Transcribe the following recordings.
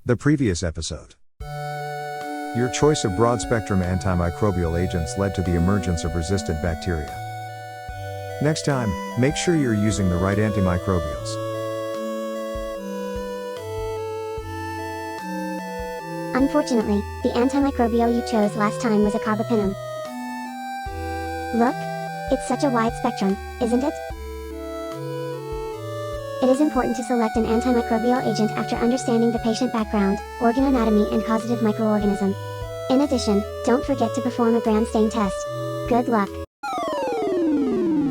The previous episode. Your choice of broad-spectrum antimicrobial agents led to the emergence of resistant bacteria. Next time, make sure you're using the right antimicrobials. Unfortunately, the antimicrobial you chose last time was a carbapenem. Look, it's such a wide spectrum, isn't it? It is important to select an antimicrobial agent after understanding the patient background, organ anatomy and causative microorganism. In addition, don't forget to perform a gram stain test. Good luck.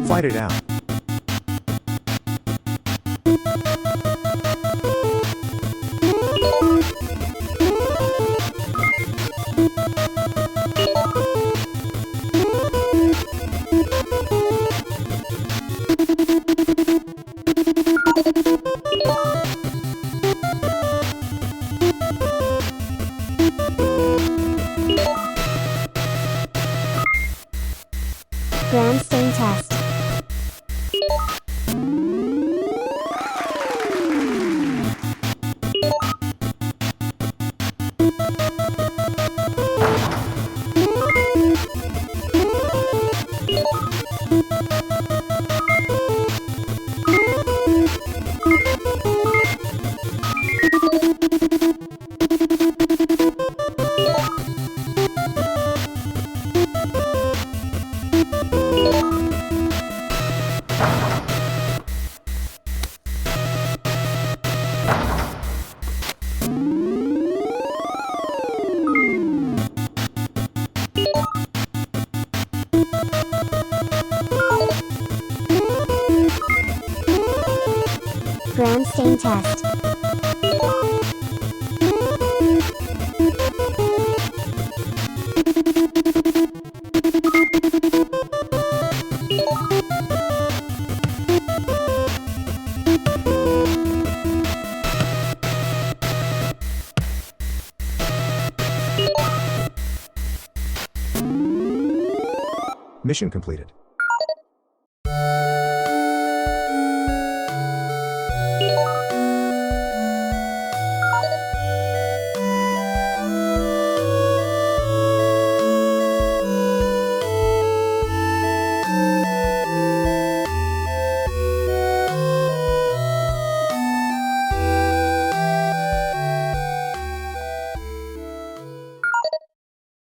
Fight it out. Gram stain test. Gram stain test. Mission completed.